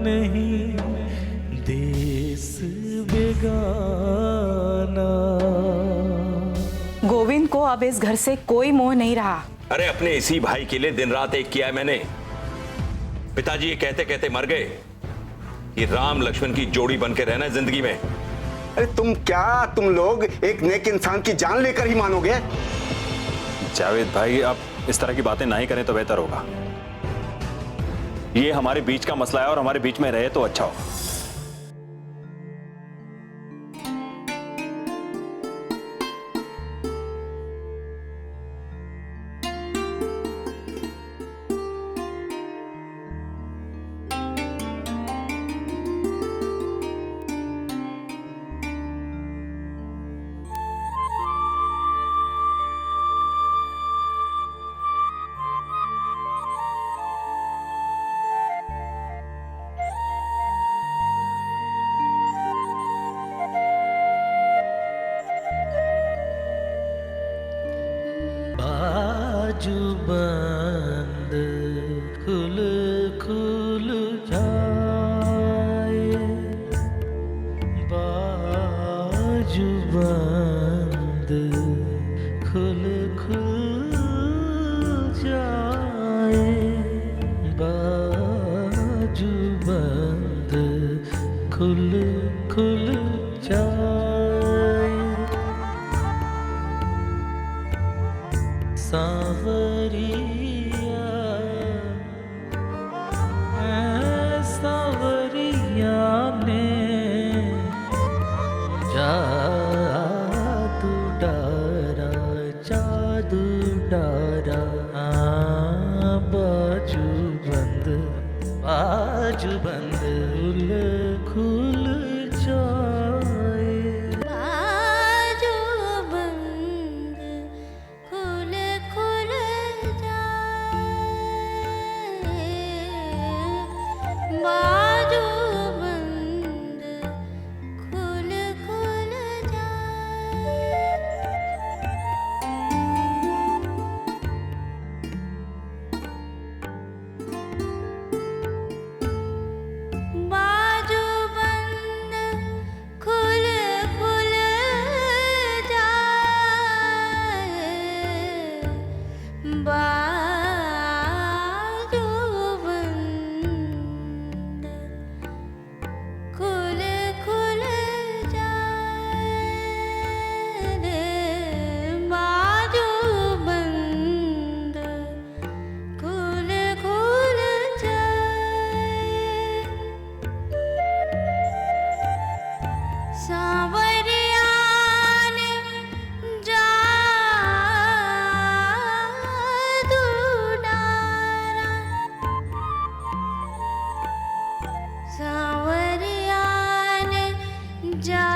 नहीं देश बेगाना। गोविंद को अब इस घर से कोई मोह नहीं रहा। अरे अपने इसी भाई के लिए दिन रात एक किया है मैंने। पिताजी ये कहते कहते मर गए कि राम लक्ष्मण की जोड़ी बन के रहना है जिंदगी में। अरे तुम लोग एक नेक इंसान की जान लेकर ही मानोगे? जावेद भाई, आप इस तरह की बातें नहीं करें तो बेहतर होगा। ये हमारे बीच का मसला है और हमारे बीच में रहे तो अच्छा होगा। बाजू बंद खुल खुल जाए, बाजू बंद खुल खुल जाए, बाजू बंद खुल खुल जाए। सांवरिया सांवरिया ने जादू डारा जादू डारा। बाजू बंद खुल जाए, बाजू बंद खुल खुल जाए, बाजू बंद खुल खुल जाए। बाजू बंद खुल खुल जाए, बाजू बंद खुल खुल जाए, बाजू बंद खुल खुल जाए। सांवरिया ने जादू डारा, सांवरिया ने जादू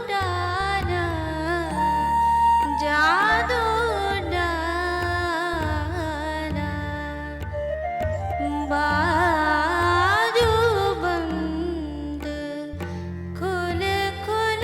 डारा, जादू डारा। बाजू बंद खुल खुल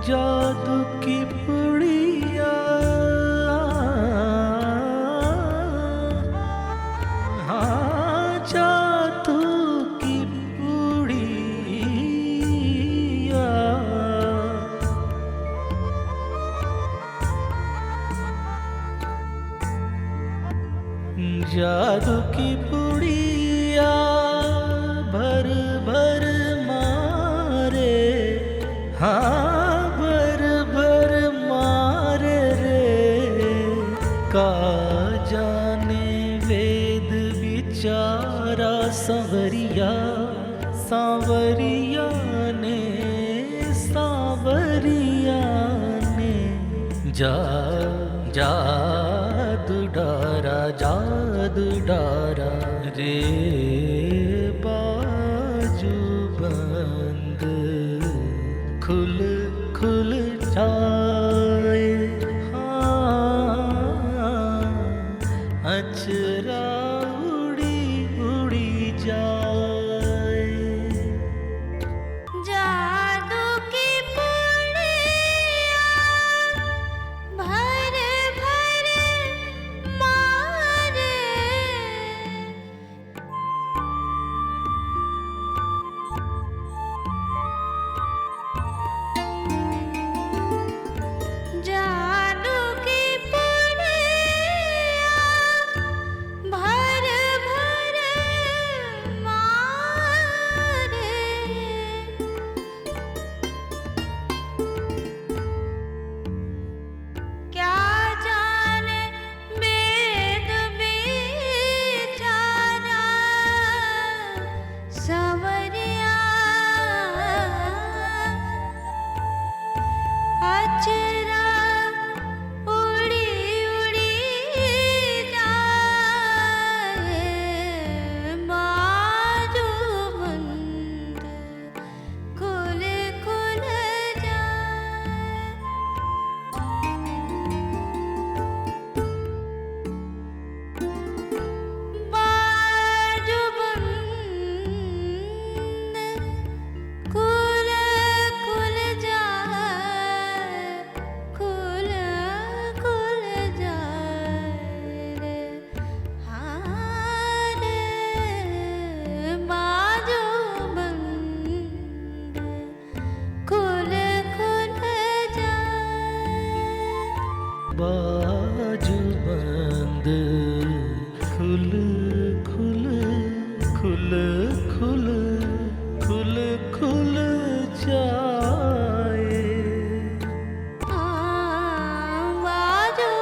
जादू की पुड़िया जादू की पुड़िया, जादू की पुड़िया भर भर मारे, भर भर मारे रे। का जाने वेद विचारा सांवरिया, सांवरिया ने सांवरिया ने जादू डारा जादू डारा रे। बाजू बंद खुल चेहरा उड़ी उड़ी जाए बाजू बंद खुल खुल जाए बाजू बंद खुल खुल जाए खुल खुल जाए रे हाँ रे बाजू बंद खुल खुल जाए बाजू बंद खुल खुल खुल खुल खुल खुल जाए बाजू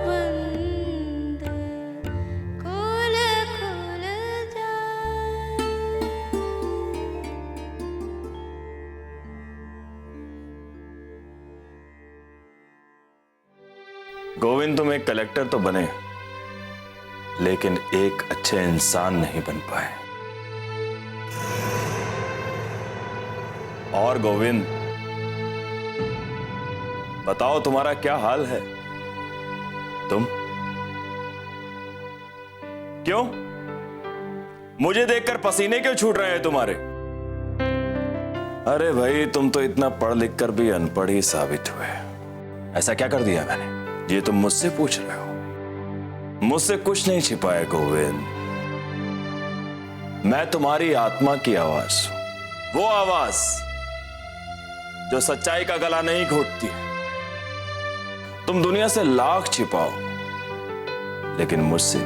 बंद खुल खुल जाए गोविंद, तुम एक कलेक्टर तो बने, लेकिन एक अच्छे इंसान नहीं बन पाए। और गोविंद, बताओ तुम्हारा क्या हाल है? तुम क्यों? मुझे देखकर पसीने क्यों छूट रहे हैं तुम्हारे? अरे भाई, तुम तो इतना पढ़ लिख कर भी अनपढ़ ही साबित हुए। ऐसा क्या कर दिया मैंने, ये तुम मुझसे पूछ रहे हो? मुझसे कुछ नहीं छिपाया गोविंद। मैं तुम्हारी आत्मा की आवाज हूं, वो आवाज जो सच्चाई का गला नहीं घोटती है। तुम दुनिया से लाख छिपाओ, लेकिन मुझसे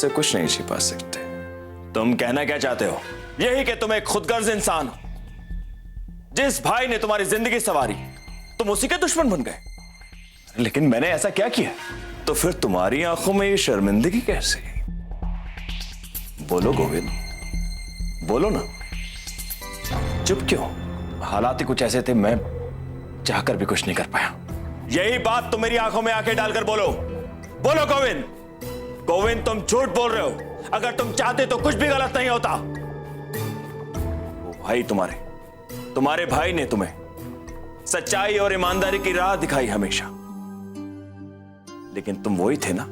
कुछ नहीं छिपा सकते। तुम कहना क्या चाहते हो? यही कि तुम एक खुदगर्ज इंसान हो। जिस भाई ने तुम्हारी जिंदगी संवारी, तुम उसी के दुश्मन बन गए। लेकिन मैंने ऐसा क्या किया? तो फिर तुम्हारी आंखों में ये शर्मिंदगी कैसे? बोलो गोविंद, बोलो ना। चुप क्यों? हालात ही कुछ ऐसे थे, मैं चाहकर भी कुछ नहीं कर पाया। यही बात तुम मेरी आंखों में आंखें डालकर बोलो। बोलो गोविंद। गोविंद, तुम झूठ बोल रहे हो। अगर तुम चाहते तो कुछ भी गलत नहीं होता। वो भाई तुम्हारे भाई ने तुम्हें सच्चाई और ईमानदारी की राह दिखाई हमेशा। लेकिन तुम वही थे ना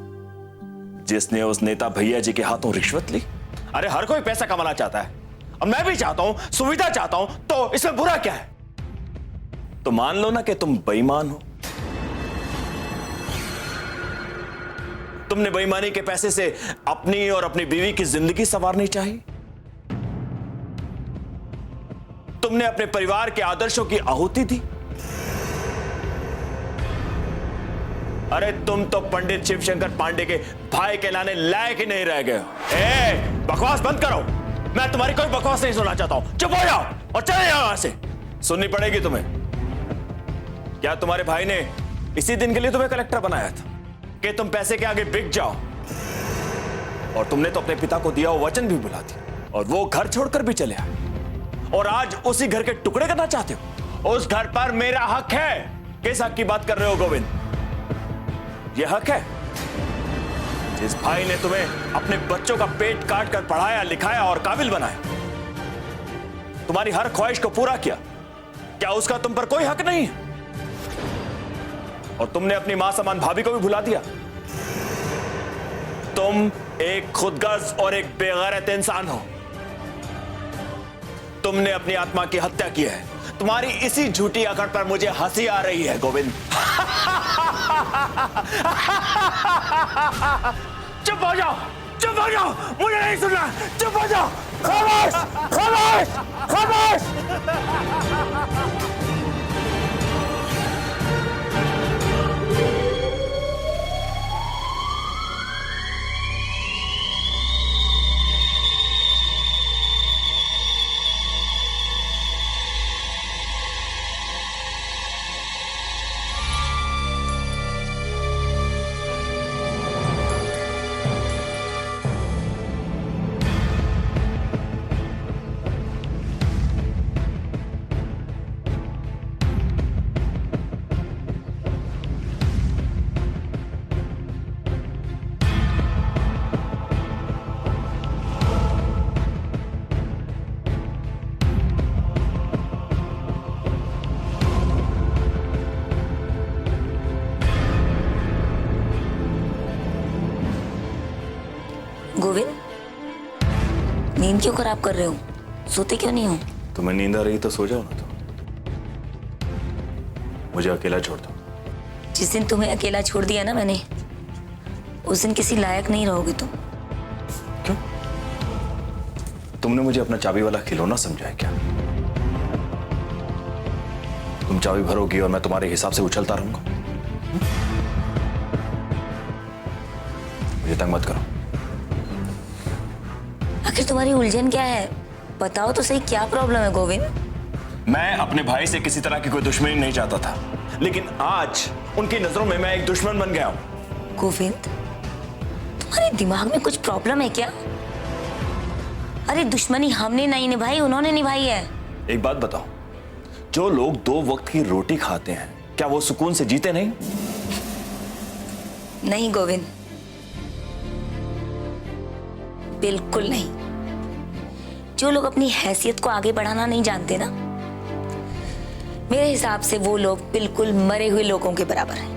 जिसने उस नेता भैया जी के हाथों रिश्वत ली। अरे हर कोई पैसा कमाना चाहता है, और मैं भी चाहता हूं, सुविधा चाहता हूं, तो इसमें बुरा क्या है? तो मान लो ना कि तुम बेईमान हो। तुमने बेईमानी के पैसे से अपनी और अपनी बीवी की जिंदगी संवारनी चाहिए। तुमने अपने परिवार के आदर्शों की आहुति दी। अरे तुम तो पंडित शिवशंकर पांडे के भाई कहलाने लायक ही नहीं रह गए। बकवास बंद करो। मैं तुम्हारी कोई बकवास नहीं सुनना चाहता हूं। चुप हो जाओ और चले जाओ यहां से। सुननी पड़ेगी तुम्हें। क्या तुम्हारे भाई ने इसी दिन के लिए तुम्हें कलेक्टर बनाया था कि तुम पैसे के आगे बिक जाओ? और तुमने तो अपने पिता को दिया वो वचन भी भुला दिया, और वो घर छोड़कर भी चले आए। और आज उसी घर के टुकड़े करना चाहते हो। उस घर पर मेरा हक है। किस हक की बात कर रहे हो गोविंद? यह हक है जिस भाई ने तुम्हें अपने बच्चों का पेट काट कर पढ़ाया, लिखाया और काबिल बनाया, तुम्हारी हर ख्वाहिश को पूरा किया। क्या उसका तुम पर कोई हक नहीं है? और तुमने अपनी मां समान भाभी को भी भुला दिया। तुम एक खुदगर्ज और एक बेगैरत इंसान हो। तुमने अपनी आत्मा की हत्या की है। तुम्हारी इसी झूठी अकड़ पर मुझे हंसी आ रही है गोविंद। चुप हो जाओ, चुप हो जाओ, मुझे नहीं सुनना। चुप हो जाओ। खामोश, खामोश, खामोश। नींद क्यों खराब कर रहे हो? सोते क्यों नहीं हो? तुम्हें नींद आ रही तो सो जाओ ना। तो मुझे अकेला छोड़ दो। जिस दिन तुम्हें अकेला छोड़ दिया ना मैंने, उस दिन किसी लायक नहीं रहोगे तुम। क्यों? तुमने मुझे अपना चाबी वाला खिलौना समझा है क्या? तुम चाबी भरोगी और मैं तुम्हारे हिसाब से उछलता रहूंगा। मुझे तंग मत करो। आखिर तुम्हारी उलझन क्या है? बताओ तो सही, क्या प्रॉब्लम है गोविंद? मैं अपने भाई से किसी तरह की कोई दुश्मनी नहीं चाहता था, लेकिन आज उनकी नजरों में मैं एक दुश्मन बन गया हूं। गोविंद, तुम्हारे दिमाग में कुछ प्रॉब्लम है क्या? अरे दुश्मनी हमने नहीं निभाई, उन्होंने निभाई है। एक बात बताओ, जो लोग 2 वक्त की रोटी खाते हैं, क्या वो सुकून से जीते नहीं? नहीं गोविंद, बिल्कुल नहीं। जो लोग अपनी हैसियत को आगे बढ़ाना नहीं जानते ना, मेरे हिसाब से वो लोग बिल्कुल मरे हुए लोगों के बराबर हैं।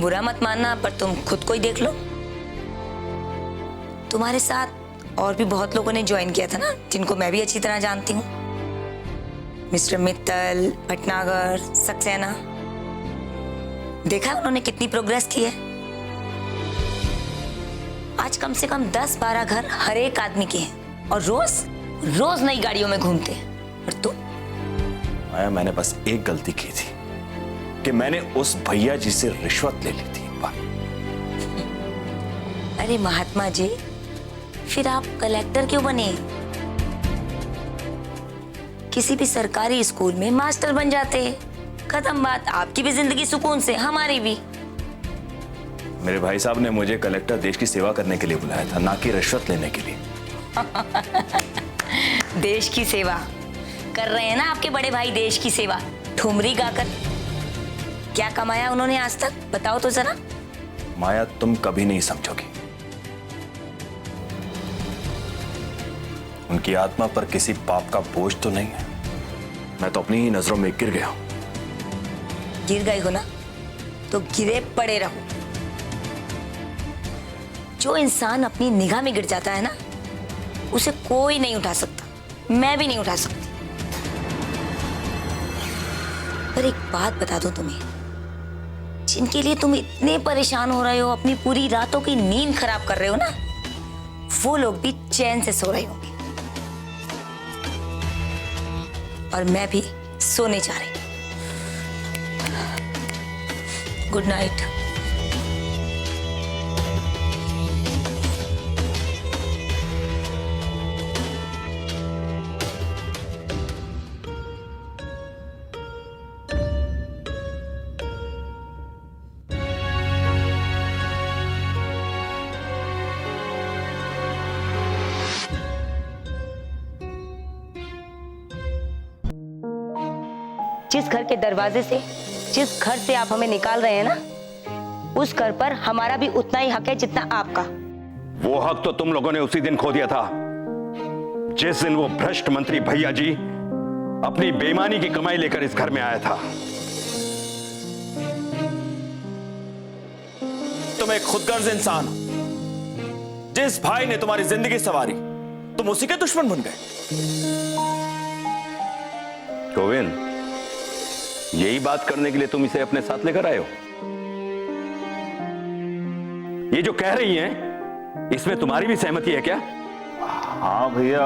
बुरा मत मानना, पर तुम खुद को ही देख लो। तुम्हारे साथ और भी बहुत लोगों ने ज्वाइन किया था ना, जिनको मैं भी अच्छी तरह जानती हूँ। मिस्टर मित्तल, भटनागर, सक्सेना। देखा उन्होंने कितनी प्रोग्रेस की है। आज कम से कम 10-12 घर हर एक आदमी के हैं और रोज रोज नई गाड़ियों में घूमते हैं। और तुम? मैंने बस एक गलती की थी कि मैंने उस भैया जी से रिश्वत ले ली थी एक बार। अरे महात्मा जी, फिर आप कलेक्टर क्यों बने? किसी भी सरकारी स्कूल में मास्टर बन जाते। खत्म बात। आपकी भी जिंदगी सुकून से, हमारी भी। मेरे भाई साहब ने मुझे कलेक्टर देश की सेवा करने के लिए बुलाया था, ना कि रिश्वत लेने के लिए। देश की सेवा कर रहे हैं ना आपके बड़े भाई, देश की सेवा ठुमरी गाकर। क्या कमाया उन्होंने आज तक, बताओ तो जरा। माया, तुम कभी नहीं समझोगी। उनकी आत्मा पर किसी पाप का बोझ तो नहीं है। मैं तो अपनी ही नजरों में गिर गया हूं। गिर गए हो ना, तो गिरे पड़े रहो। जो इंसान अपनी निगाह में गिर जाता है ना, उसे कोई नहीं उठा सकता। मैं भी नहीं उठा सकती। पर एक बात बता दूं तुम्हें, जिनके लिए तुम इतने परेशान हो रहे हो, अपनी पूरी रातों की नींद खराब कर रहे हो ना, वो लोग भी चैन से सो रहे होंगे। और मैं भी सोने जा रही हूं। Good night. जिस घर के दरवाजे से, जिस घर से आप हमें निकाल रहे हैं ना, उस घर पर हमारा भी उतना ही हक है जितना आपका। वो हक तो तुम लोगों ने उसी दिन खो दिया था, जिस दिन वो भ्रष्ट मंत्री भैया जी अपनी बेईमानी की कमाई लेकर इस घर में आया था। तुम एक खुदगर्ज इंसान हो। जिस भाई ने तुम्हारी जिंदगी संवारी, तुम उसी के दुश्मन बन गए। गोविंद, यही बात करने के लिए तुम इसे अपने साथ लेकर आए हो? ये जो कह रही हैं, इसमें तुम्हारी भी सहमति है क्या? हाँ भैया,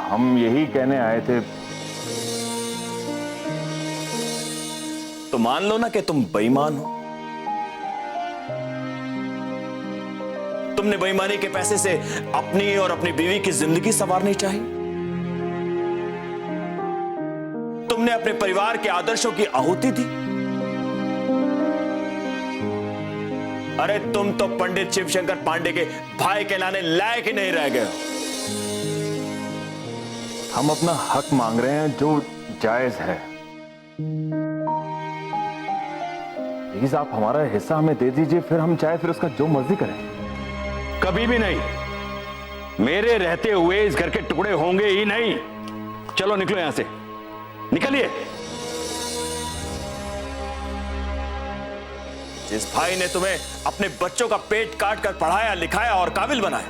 हम यही कहने आए थे। तो मान लो ना कि तुम बेईमान हो। तुमने बेईमानी के पैसे से अपनी और अपनी बीवी की जिंदगी संवारनी चाहिए। तुमने अपने परिवार के आदर्शों की आहुति दी। अरे तुम तो पंडित शिवशंकर पांडे के भाई कहलाने लायक ही नहीं रह गए। हम अपना हक मांग रहे हैं जो जायज है। प्लीज आप हमारा हिस्सा हमें दे दीजिए, फिर हम चाहे फिर उसका जो मर्जी करें। कभी भी नहीं। मेरे रहते हुए इस घर के टुकड़े होंगे ही नहीं। चलो निकलो यहां से, निकलिए। जिस भाई ने तुम्हें अपने बच्चों का पेट काट कर पढ़ाया, लिखाया और काबिल बनाया,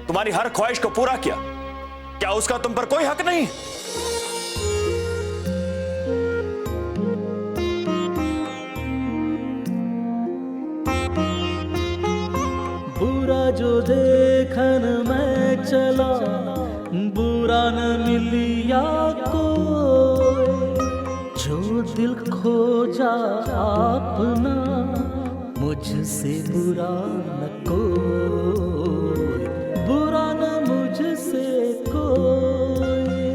तुम्हारी हर ख्वाहिश को पूरा किया, क्या उसका तुम पर कोई हक नहीं? बुरा जो देखन मैं चला, बुरा न मिलिया कोई, जो दिल खोजा अपना, मुझसे बुरा न कोई, बुरा न मुझसे कोई।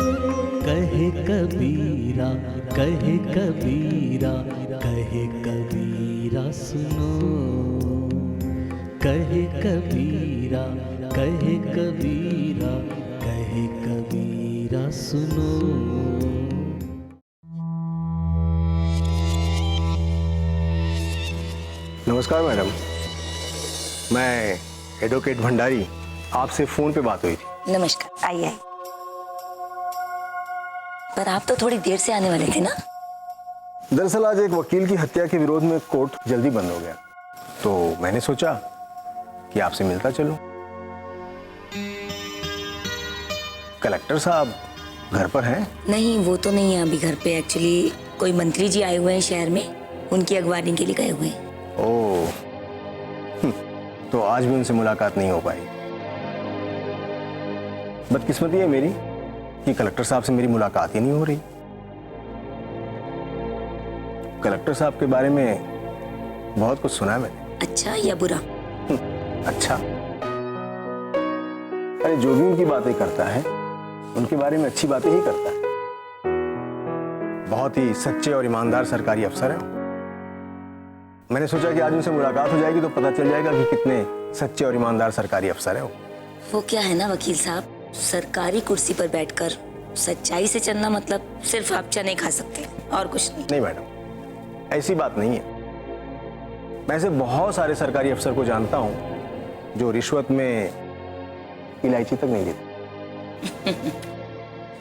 कहे कबीरा, कहे कबीरा, कहे कबीरा सुनो, कहे कबीरा, कहे कबीरा, कहे कबीरा सुनो। नमस्कार मैडम, मैं एडवोकेट भंडारी, आपसे फोन पे बात हुई थी। नमस्कार, आइए आइए। पर आप तो थोड़ी देर से आने वाले थे ना? दरअसल आज एक वकील की हत्या के विरोध में कोर्ट जल्दी बंद हो गया, तो मैंने सोचा कि आपसे मिलता चलूं। कलेक्टर साहब घर पर हैं? नहीं, वो तो नहीं है अभी घर पे। एक्चुअली कोई मंत्री जी आए हुए हैं शहर में, उनकी अगवानी के लिए गए हुए हैं। ओह, तो आज भी उनसे मुलाकात नहीं हो पाई। बदकिस्मती है मेरी कि कलेक्टर साहब से मेरी मुलाकात ही नहीं हो रही। कलेक्टर साहब के बारे में बहुत कुछ सुना है मैंने। अच्छा या बुरा? अच्छा, अरे जो भी उनकी बातें करता है उनके बारे में अच्छी बातें ही करता है। बहुत ही सच्चे और ईमानदार सरकारी अफसर हैं। मैंने सोचा कि आज उनसे मुलाकात हो जाएगी तो पता चल जाएगा कि कितने सच्चे और ईमानदार सरकारी अफसर हैं वो क्या है ना वकील साहब, सरकारी कुर्सी पर बैठकर सच्चाई से चलना मतलब सिर्फ आप चने खा सकते और कुछ नहीं। नहीं मैडम, ऐसी बात नहीं है। मैं ऐसे बहुत सारे सरकारी अफसर को जानता हूं जो रिश्वत में इलायची तक नहीं देते।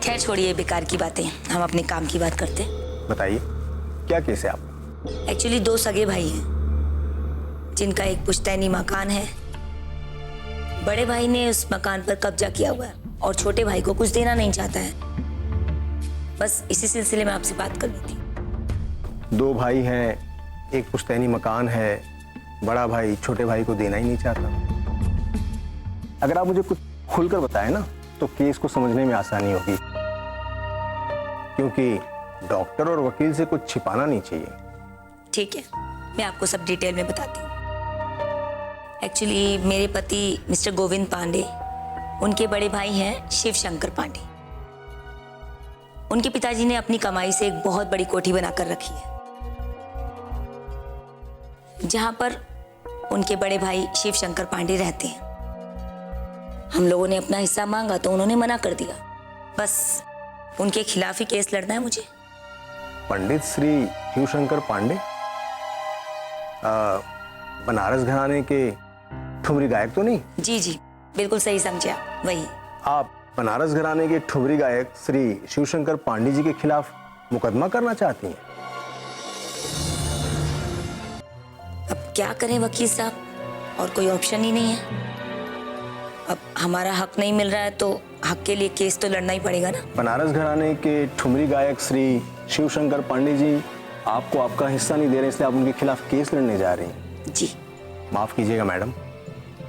खैर छोड़िए बेकार की बातें, हम अपने काम की बात करते हैं। बताइए क्या केस है आप? एक्चुअली 2 सगे भाई हैं जिनका एक पुश्तैनी मकान है। बड़े भाई ने उस मकान पर कब्जा किया हुआ है और छोटे भाई को कुछ देना नहीं चाहता है। बस इसी सिलसिले में आपसे बात करनी थी। 2 भाई हैं, एक पुश्तैनी मकान है, बड़ा भाई छोटे भाई को देना ही नहीं चाहता। अगर आप मुझे कुछ खुलकर बताएं ना तो केस को समझने में आसानी होगी, क्योंकि डॉक्टर और वकील से कुछ छिपाना नहीं चाहिए। ठीक है, मैं आपको सब डिटेल में बताती हूँ। एक्चुअली मेरे पति मिस्टर गोविंद पांडे, उनके बड़े भाई हैं शिव शंकर पांडे। उनके पिताजी ने अपनी कमाई से एक बहुत बड़ी कोठी बनाकर रखी है, जहां पर उनके बड़े भाई शिव शंकर पांडे रहते हैं। हम लोगों ने अपना हिस्सा मांगा तो उन्होंने मना कर दिया। बस उनके खिलाफ ही केस लड़ना है मुझे। पंडित श्री शिवशंकर पांडे, बनारस घराने के ठुमरी गायक तो नहीं? जी जी, बिल्कुल सही समझे आप, वही। आप बनारस घराने के ठुमरी गायक श्री शिवशंकर पांडे जी के खिलाफ मुकदमा करना चाहती हैं? अब क्या करें वकील साहब, और कोई ऑप्शन ही नहीं है। अब हमारा हक नहीं मिल रहा है तो हक के लिए केस तो लड़ना ही पड़ेगा ना। बनारस घराने के ठुमरी गायक श्री शिवशंकर पांडे जी आपको आपका हिस्सा नहीं दे रहे, इसलिए आप उनके खिलाफ केस लड़ने जा रही हैं। जी। माफ कीजिएगा मैडम,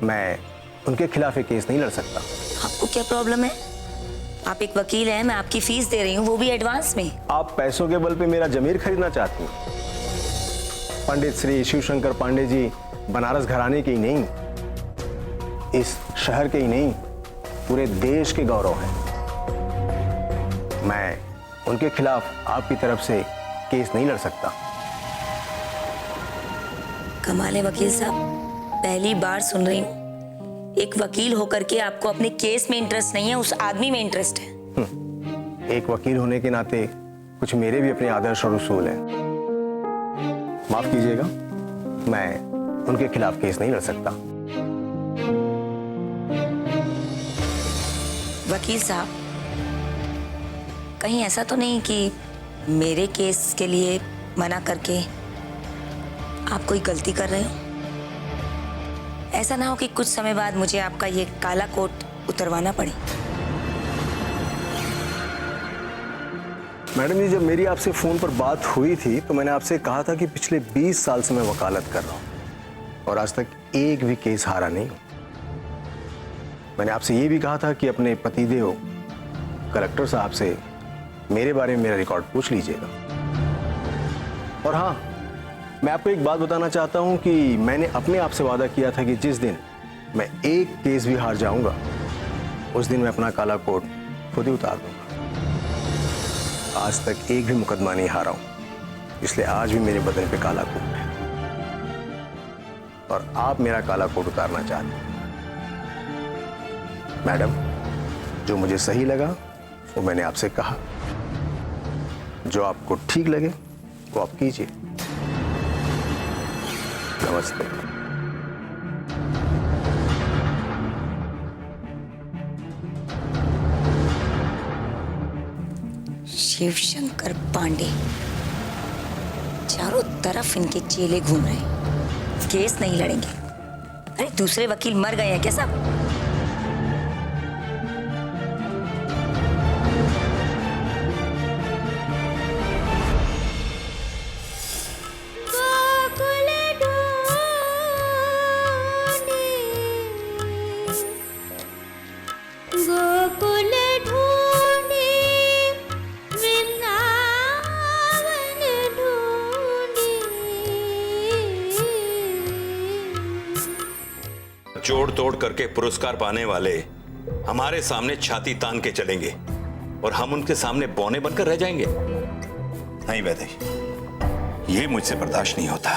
मैं उनके खिलाफ एक केस नहीं लड़ सकता। आपको क्या प्रॉब्लम है? आप एक वकील हैं, मैं आपकी फीस दे रही हूँ, वो भी एडवांस में। आप पैसों के बल पे मेरा जमीर खरीदना चाहती हैं। पंडित श्री शिवशंकर पांडे जी बनारस घराने के ही नहीं, इस शहर के ही नहीं, पूरे देश के गौरव हैं। मैं उनके खिलाफ आपकी तरफ से केस नहीं लड़ सकता। कमाल है वकील साहब, पहली बार सुन रही हूँ एक वकील होकर के आपको अपने केस में इंटरेस्ट नहीं है, उस आदमी में इंटरेस्ट है। एक वकील होने के नाते कुछ मेरे भी अपने आदर्श और उसूल हैं। माफ कीजिएगा, मैं उनके खिलाफ केस नहीं लड़ सकता। वकील साहब, कहीं ऐसा तो नहीं कि मेरे केस के लिए मना करके आप कोई गलती कर रहे हो? ऐसा ना हो कि कुछ समय बाद मुझे आपका ये काला कोट उतरवाना पड़े। मैडम जी, जब मेरी आपसे फ़ोन पर बात हुई थी तो मैंने आपसे कहा था कि पिछले 20 साल से मैं वकालत कर रहा हूँ और आज तक एक भी केस हारा नहीं हूँ। मैंने आपसे ये भी कहा था कि अपने पतिदेव कलेक्टर साहब से मेरे बारे में मेरा रिकॉर्ड पूछ लीजिएगा। और हाँ, मैं आपको एक बात बताना चाहता हूँ कि मैंने अपने आप से वादा किया था कि जिस दिन मैं एक केस भी हार जाऊँगा उस दिन मैं अपना काला कोट खुद ही उतार दूँगा। आज तक एक भी मुकदमा नहीं हारा हूं, इसलिए आज भी मेरे बदन पे काला कोट है और आप मेरा काला कोट उतारना चाहते हैं। मैडम, जो मुझे सही लगा वो मैंने आपसे कहा, जो आपको ठीक लगे वो आप कीजिए। नमस्ते। शिवशंकर पांडे, चारों तरफ इनके चेले घूम रहे हैं, केस नहीं लड़ेंगे। अरे दूसरे वकील मर गए हैं क्या सब? गोकुल ढूंढे, गोकुल ढूंढे, वृंदावन ढूंढे। जोड़ तोड़ करके पुरस्कार पाने वाले हमारे सामने छाती तान के चलेंगे और हम उनके सामने बौने बनकर रह जाएंगे। नहीं वैदेही, ये मुझसे बर्दाश्त नहीं होता।